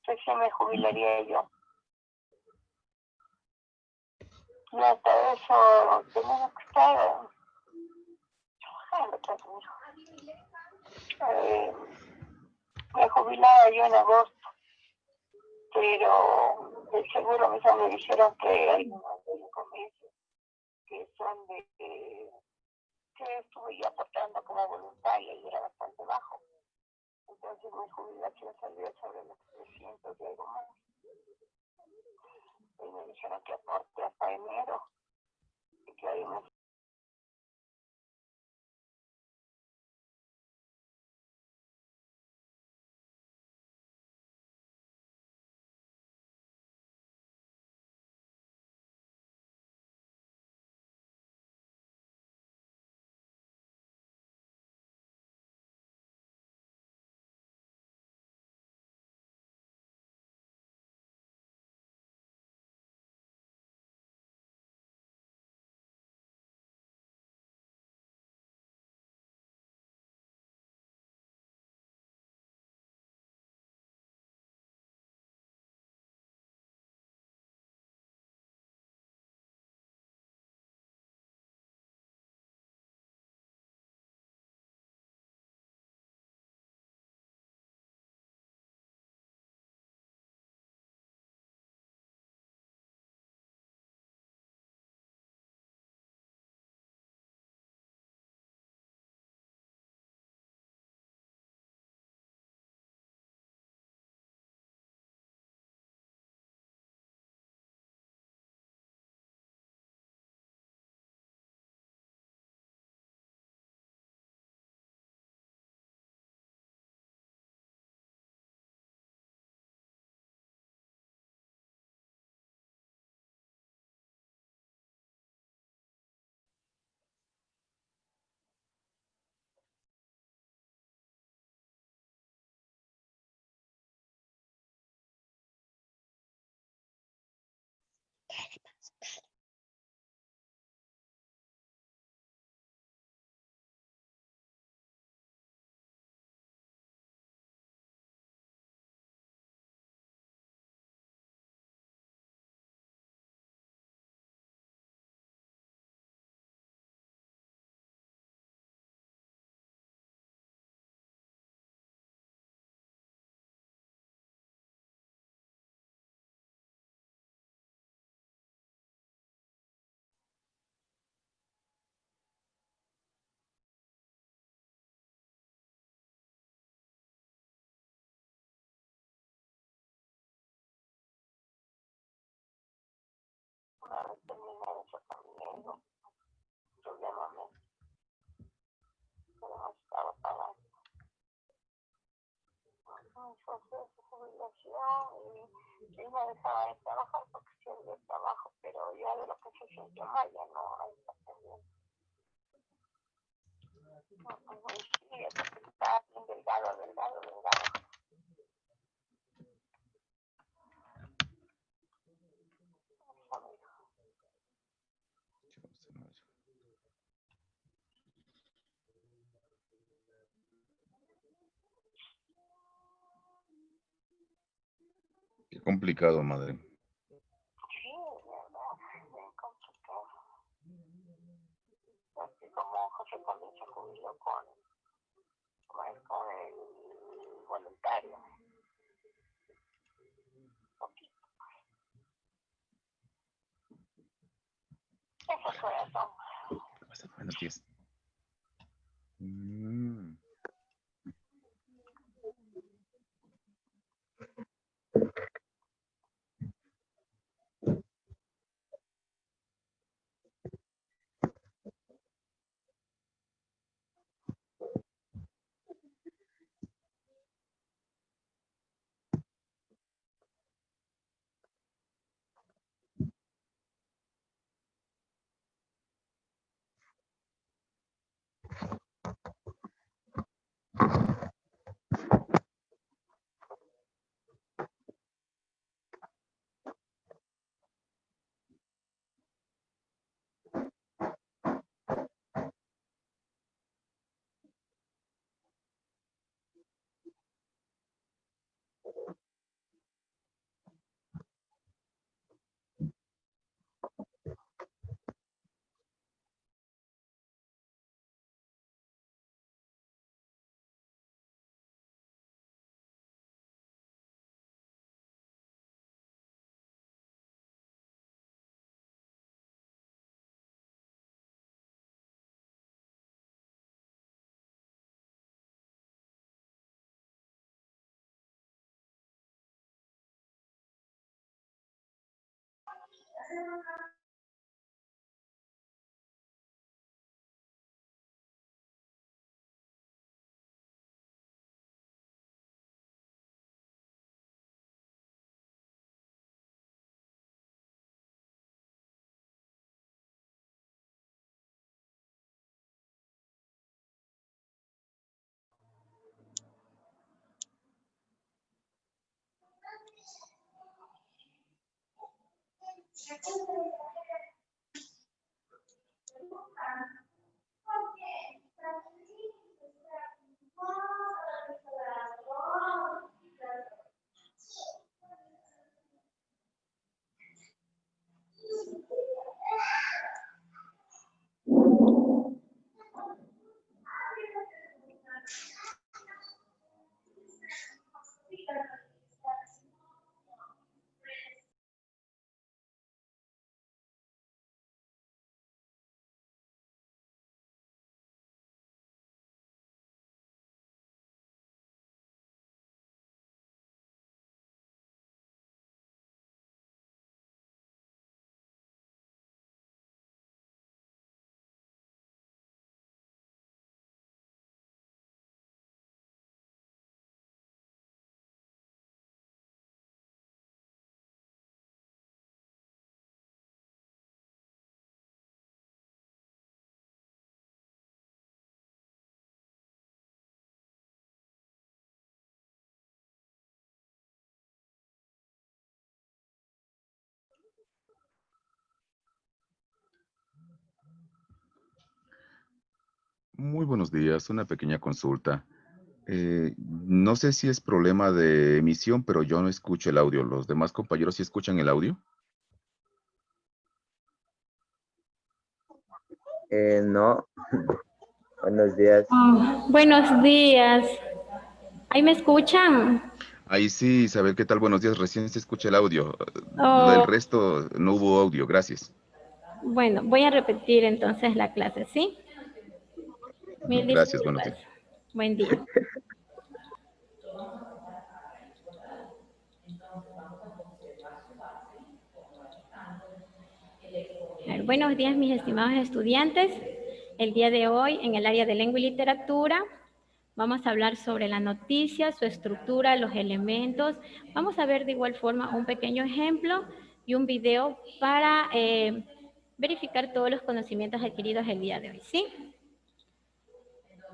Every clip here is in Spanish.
recién me jubilaría yo. Y hasta eso tenemos que estar trabajando, pues, me jubilaba yo en agosto, pero de seguro mis amigos me dijeron que hay unos 5 meses que son de que estuve yo aportando como voluntaria y era bastante bajo. Entonces mi jubilación salió sobre los 300 y algo más. Y me dijeron que aporte hasta enero y que ahí me... Una vez terminé eso también, ¿no? Yo llamame, pero no estaba pagando. Entonces, su jubilación y me dejaba de trabajar porque siempre trabajo, pero ya de lo que se sintió mal ya no hay pendiente. No, sí, porque estaba bien delgado. Qué complicado, madre. Sí, verdad, bien complicado. Así como José también se jubiló con el voluntario. Eso corazón. Buenos días. Muy buenos días, una pequeña consulta. No sé si es problema de emisión, pero yo no escucho el audio. ¿Los demás compañeros sí escuchan el audio? No, buenos días. Buenos días. ¿Ahí me escuchan? Ahí sí, Isabel, ¿qué tal? Buenos días, recién se escucha el audio. Del Oh, resto no hubo audio, gracias. bueno, voy a repetir entonces la clase, ¿sí? Mil Gracias, buenos disculpas. días. Buen día. Buenos días, mis estimados estudiantes. El día de hoy, en el área de lengua y literatura, vamos a hablar sobre la noticia, su estructura, los elementos. Vamos a ver de igual forma un pequeño ejemplo y un video para verificar todos los conocimientos adquiridos el día de hoy, ¿sí?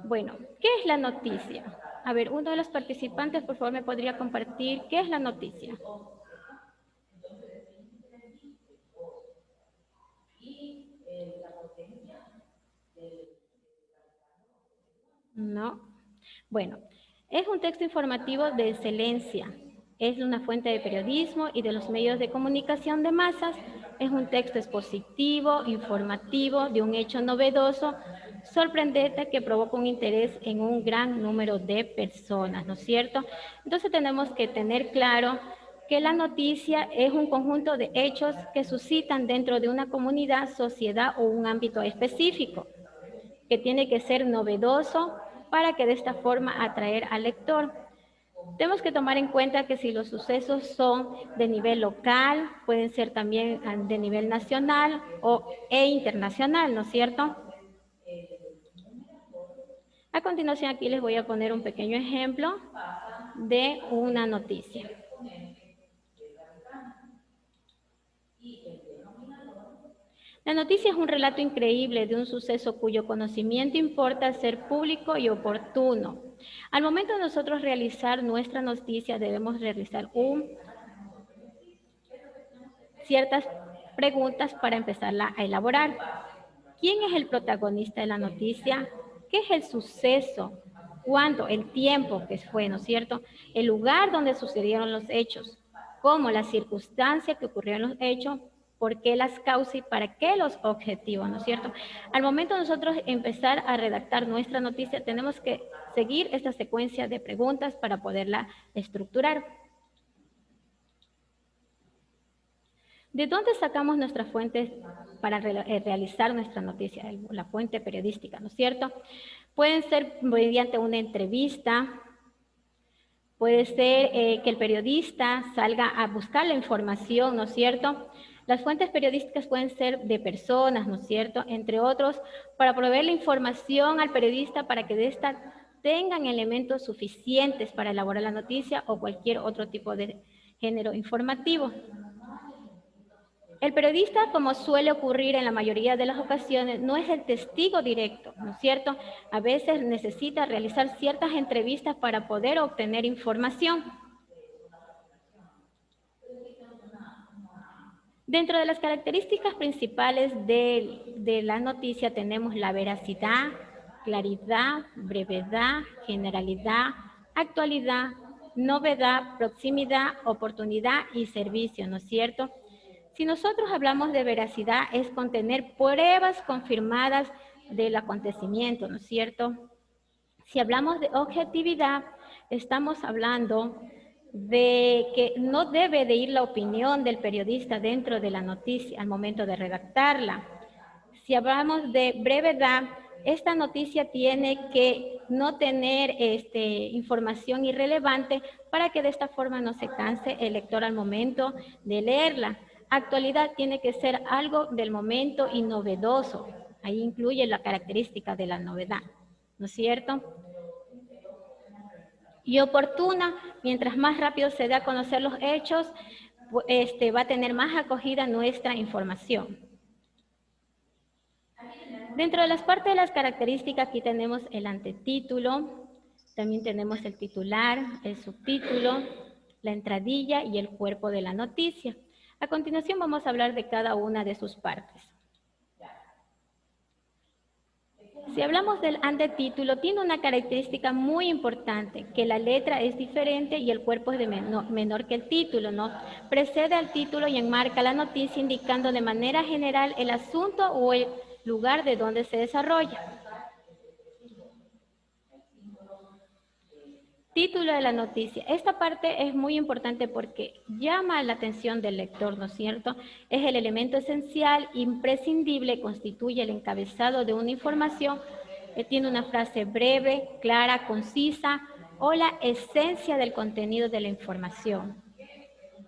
Bueno, ¿qué es la noticia? A ver, uno de los participantes, por favor, me podría compartir qué es la noticia. No. Bueno, es un texto informativo de excelencia. Es una fuente de periodismo y de los medios de comunicación de masas. Es un texto expositivo, informativo, de un hecho novedoso, sorprendente que provoca un interés en un gran número de personas, ¿no es cierto? Entonces tenemos que tener claro que la noticia es un conjunto de hechos que suscitan dentro de una comunidad, sociedad o un ámbito específico, que tiene que ser novedoso para que de esta forma atraer al lector. Tenemos que tomar en cuenta que si los sucesos son de nivel local, pueden ser también de nivel nacional e internacional, ¿no es cierto? A continuación aquí les voy a poner un pequeño ejemplo de una noticia. La noticia es un relato increíble de un suceso cuyo conocimiento importa ser público y oportuno. Al momento de nosotros realizar nuestra noticia, debemos realizar ciertas preguntas para empezarla a elaborar. ¿Quién es el protagonista de la noticia? ¿Qué es el suceso? ¿Cuándo? El tiempo que fue, ¿no es cierto? El lugar donde sucedieron los hechos. ¿Cómo? La circunstancia que ocurrieron los hechos. ¿Por qué las causas y para qué los objetivos? ¿No es cierto? Al momento de nosotros empezar a redactar nuestra noticia, tenemos que seguir esta secuencia de preguntas para poderla estructurar. ¿De dónde sacamos nuestras fuentes para realizar nuestra noticia? La fuente periodística, ¿no es cierto? Pueden ser mediante una entrevista, puede ser que el periodista salga a buscar la información, ¿no es cierto? Las fuentes periodísticas pueden ser de personas, ¿no es cierto?, entre otros, para proveer la información al periodista para que de esta tengan elementos suficientes para elaborar la noticia o cualquier otro tipo de género informativo. El periodista, como suele ocurrir en la mayoría de las ocasiones, no es el testigo directo, ¿no es cierto? A veces necesita realizar ciertas entrevistas para poder obtener información. Dentro de las características principales de la noticia tenemos la veracidad, claridad, brevedad, generalidad, actualidad, novedad, proximidad, oportunidad y servicio, ¿no es cierto? Si nosotros hablamos de veracidad, es contener pruebas confirmadas del acontecimiento, ¿no es cierto? Si hablamos de objetividad, estamos hablando de que no debe de ir la opinión del periodista dentro de la noticia al momento de redactarla. Si hablamos de brevedad, esta noticia tiene que no tener información irrelevante para que de esta forma no se canse el lector al momento de leerla. Actualidad tiene que ser algo del momento y novedoso. Ahí incluye la característica de la novedad, ¿no es cierto? Y oportuna, mientras más rápido se dé a conocer los hechos, va a tener más acogida nuestra información. Dentro de las partes de las características, aquí tenemos el antetítulo, también tenemos el titular, el subtítulo, la entradilla y el cuerpo de la noticia. A continuación vamos a hablar de cada una de sus partes. Si hablamos del antetítulo, tiene una característica muy importante, que la letra es diferente y el cuerpo es menor que el título, ¿no? Precede al título y enmarca la noticia indicando de manera general el asunto o el lugar de donde se desarrolla. Título de la noticia. Esta parte es muy importante porque llama la atención del lector, ¿no es cierto? Es el elemento esencial, imprescindible, constituye el encabezado de una información. Tiene una frase breve, clara, concisa o la esencia del contenido de la información.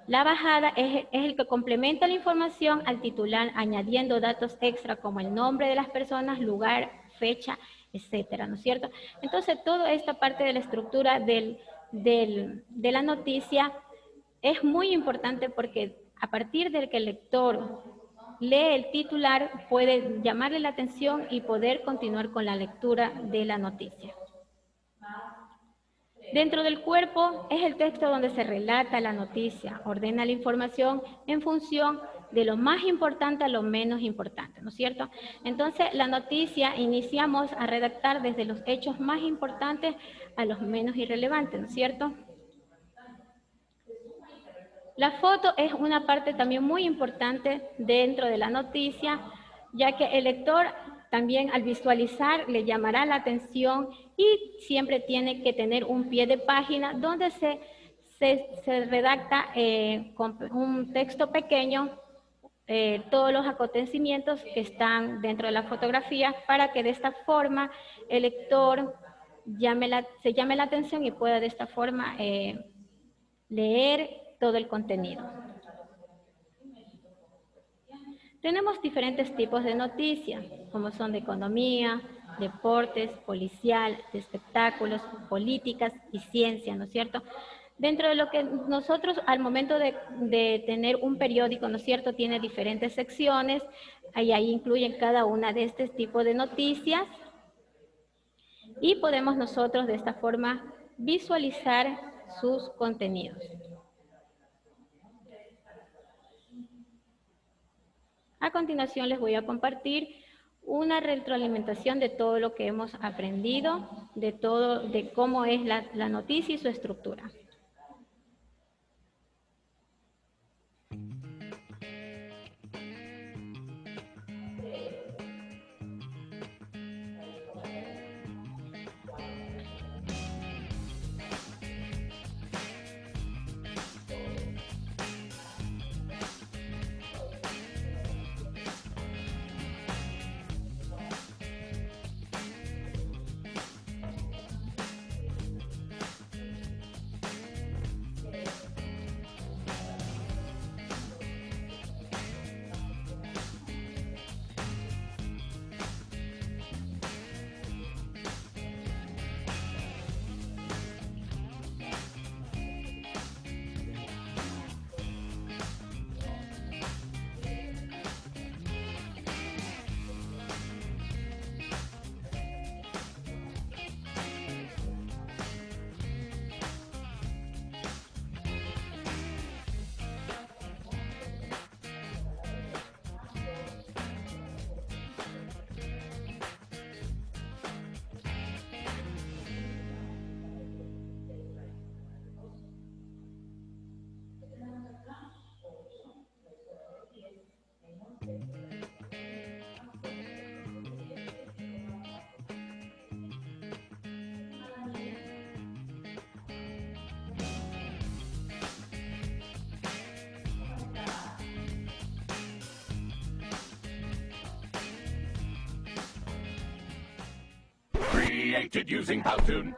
La bajada es el que complementa la información al titular, añadiendo datos extra como el nombre de las personas, lugar, fecha, etcétera, ¿no es cierto? Entonces, toda esta parte de la estructura de la noticia es muy importante porque a partir del que el lector lee el titular, puede llamarle la atención y poder continuar con la lectura de la noticia. Dentro del cuerpo es el texto donde se relata la noticia, ordena la información en función de lo más importante a lo menos importante, ¿no es cierto? Entonces, la noticia iniciamos a redactar desde los hechos más importantes a los menos irrelevantes, ¿no es cierto? La foto es una parte también muy importante dentro de la noticia, ya que el lector también al visualizar le llamará la atención y siempre tiene que tener un pie de página donde se redacta con un texto pequeño todos los acontecimientos que están dentro de la fotografía para que de esta forma el lector se llame la atención y pueda de esta forma leer todo el contenido. Tenemos diferentes tipos de noticias, como son de economía, deportes, policial, de espectáculos, políticas y ciencia, ¿no es cierto? Dentro de lo que nosotros al momento de tener un periódico, ¿no es cierto?, tiene diferentes secciones, ahí incluyen cada una de este tipo de noticias y podemos nosotros de esta forma visualizar sus contenidos. A continuación les voy a compartir una retroalimentación de todo lo que hemos aprendido, de cómo es la noticia y su estructura. created using Powtoon.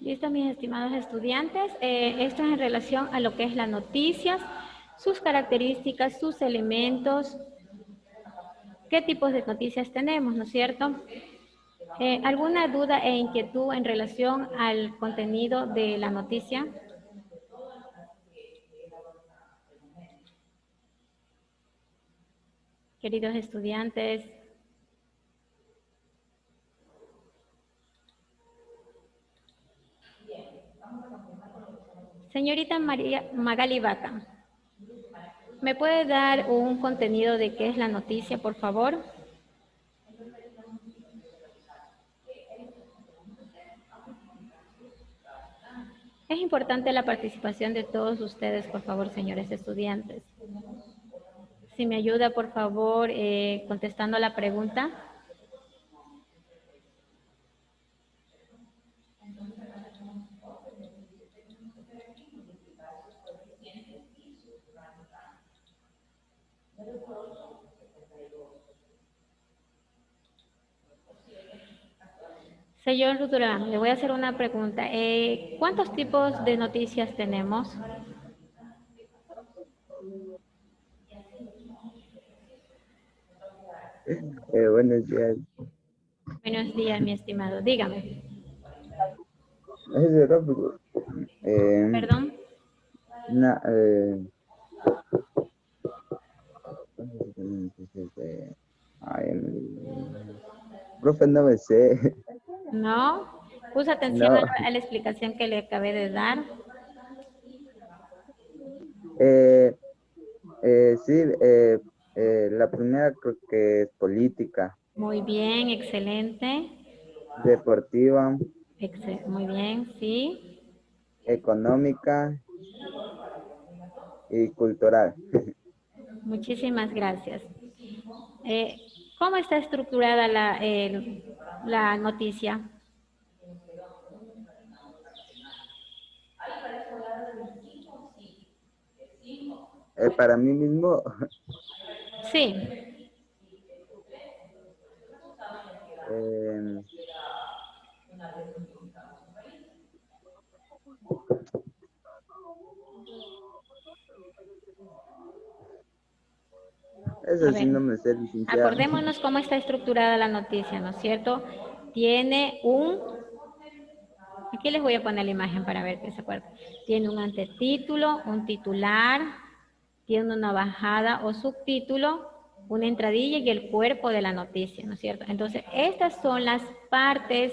Listo, mis estimados estudiantes. Esto es en relación a lo que es las noticias, sus características, sus elementos, qué tipos de noticias tenemos, ¿no es cierto? ¿Alguna duda e inquietud en relación al contenido de la noticia? Queridos estudiantes. Señorita Magali Vaca, ¿me puede dar un contenido de qué es la noticia, por favor? Es importante la participación de todos ustedes, por favor, señores estudiantes. Si me ayuda, por favor, contestando la pregunta. Señor Ruturán, le voy a hacer una pregunta. ¿Cuántos tipos de noticias tenemos? Buenos días. Buenos días, mi estimado. Dígame. Es rápido. Perdón. Na- ay, profe, no me sé. No. Puso atención No. a la explicación que le acabé de dar. Sí, la primera creo que es política, Muy bien, excelente. deportiva, Muy bien, sí. económica y cultural. Muchísimas gracias. ¿Cómo está estructurada la noticia? Para mí mismo, Sí. eh, A eso sí ver, no me sé, licenciado. acordémonos cómo está estructurada la noticia, ¿no es cierto? Tiene aquí les voy a poner la imagen para ver que se acuerdan. Tiene un antetítulo, un titular, tiene una bajada o subtítulo, una entradilla y el cuerpo de la noticia, ¿no es cierto? Entonces, estas son las partes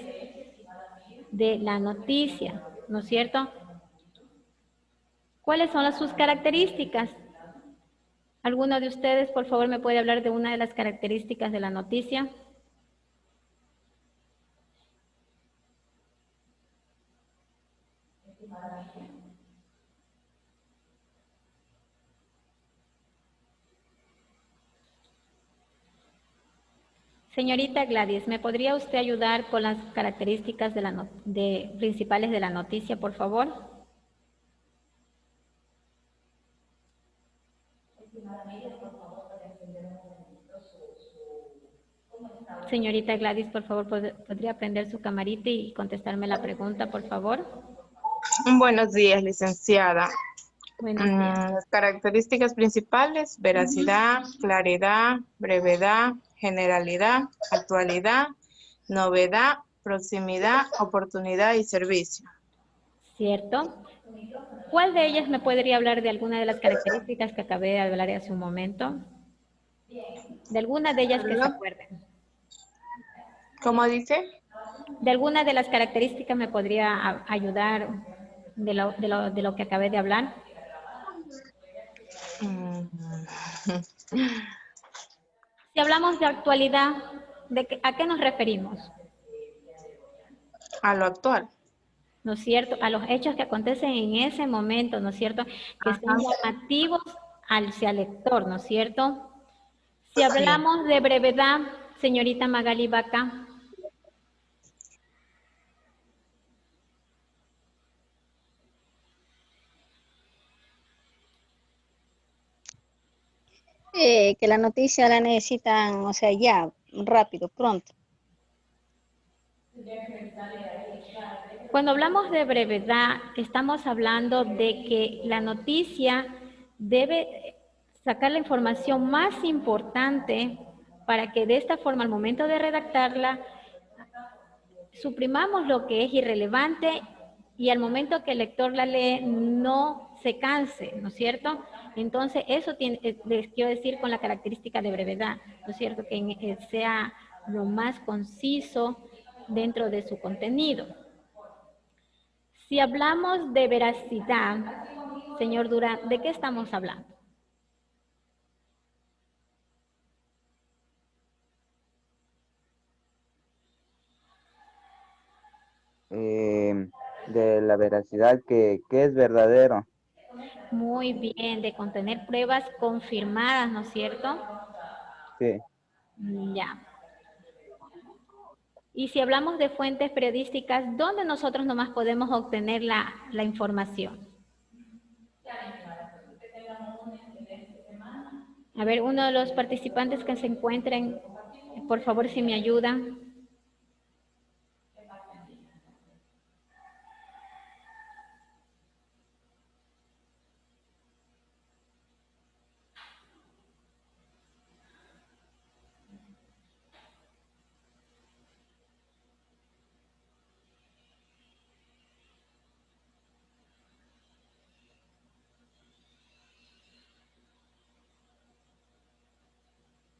de la noticia, ¿no es cierto? ¿Cuáles son sus características? ¿Alguno de ustedes, por favor, me puede hablar de una de las características de la noticia? Señorita Gladys, ¿me podría usted ayudar con las características principales de la noticia, por favor? Señorita Gladys, por favor, ¿podría prender su camarita y contestarme la pregunta, por favor? Buenos días, licenciada. Buenos días. Las características principales: veracidad, claridad, brevedad, generalidad, actualidad, novedad, proximidad, oportunidad y servicio. ¿Cierto? ¿Cuál de ellas me podría hablar de alguna de las características que acabé de hablar hace un momento? De alguna de ellas que se acuerden. ¿Cómo dice? ¿De alguna de las características me podría ayudar de lo que acabé de hablar? Si hablamos de actualidad, ¿a qué nos referimos? A lo actual. ¿No es cierto? A los hechos que acontecen en ese momento, ¿no es cierto? Que son llamativos hacia el lector, ¿no es cierto? Si hablamos de brevedad, señorita Magali Vaca. Que la noticia la necesitan, o sea, ya, rápido, pronto. Cuando hablamos de brevedad, estamos hablando de que la noticia debe sacar la información más importante para que de esta forma, al momento de redactarla, suprimamos lo que es irrelevante y al momento que el lector la lee no se canse, ¿no es cierto? Entonces, eso les quiero decir con la característica de brevedad, ¿no es cierto? Que sea lo más conciso dentro de su contenido. Si hablamos de veracidad, señor Durán, ¿de qué estamos hablando? De la veracidad que es verdadero. Muy bien, de contener pruebas confirmadas, ¿no es cierto? Sí. Ya. Y si hablamos de fuentes periodísticas, ¿dónde nosotros nomás podemos obtener la información? A ver, uno de los participantes que se encuentren, por favor, si me ayudan.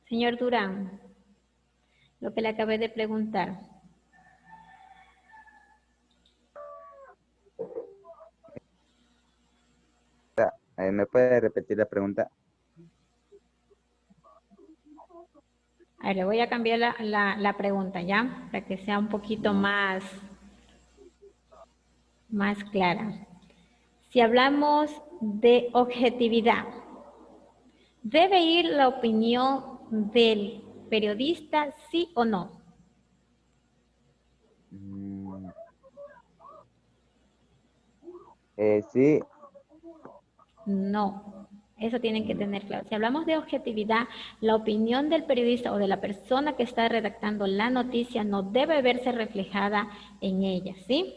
Señor Durán, lo que le acabé de preguntar. ¿Me puede repetir la pregunta? A ver, le voy a cambiar la pregunta, ¿ya? Para que sea un poquito más clara. Si hablamos de objetividad, ¿debe ir la opinión del periodista, sí o no? Sí. No, eso tienen que tener claro. Si hablamos de objetividad, la opinión del periodista o de la persona que está redactando la noticia no debe verse reflejada en ella, ¿sí?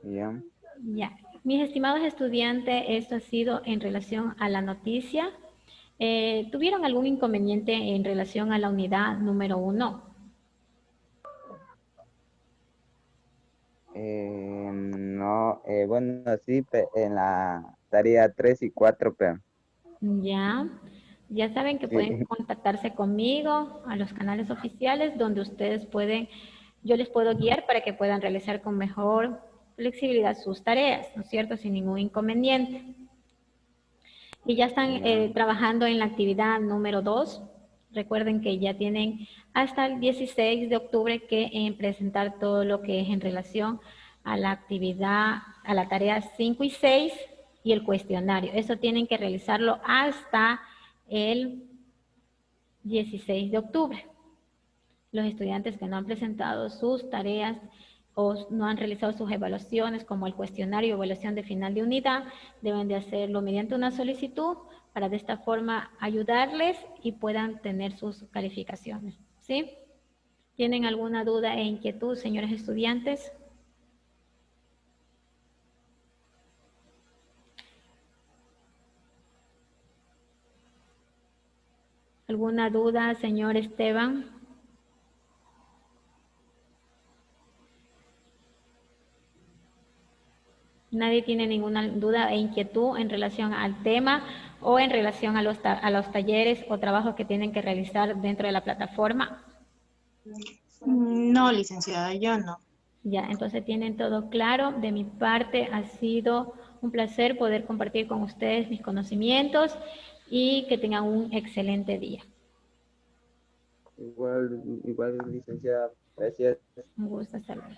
Ya. Ya. Mis estimados estudiantes, esto ha sido en relación a la noticia. ¿Tuvieron algún inconveniente en relación a la unidad número 1? No, bueno, sí, en la tarea 3 y 4, pero Ya saben que pueden sí. contactarse conmigo a los canales oficiales donde ustedes yo les puedo guiar para que puedan realizar con mejor flexibilidad sus tareas, ¿no es cierto? Sin ningún inconveniente. Y ya están Ya. trabajando en la actividad número 2. Recuerden que ya tienen hasta el 16 de octubre que presentar todo lo que es en relación a la actividad, a la tarea 5 y 6 y el cuestionario. Eso tienen que realizarlo hasta el 16 de octubre. Los estudiantes que no han presentado sus tareas o no han realizado sus evaluaciones, como el cuestionario o evaluación de final de unidad, deben de hacerlo mediante una solicitud para de esta forma ayudarles y puedan tener sus calificaciones. ¿Sí? ¿Tienen alguna duda e inquietud, señores estudiantes? ¿Alguna duda, señor Esteban? ¿Nadie tiene ninguna duda e inquietud en relación al tema o en relación a los talleres o trabajos que tienen que realizar dentro de la plataforma? No, licenciada, yo no. Ya, entonces tienen todo claro. De mi parte ha sido un placer poder compartir con ustedes mis conocimientos y que tengan un excelente día. Igual, licenciada, gracias. Un gusto, hasta luego.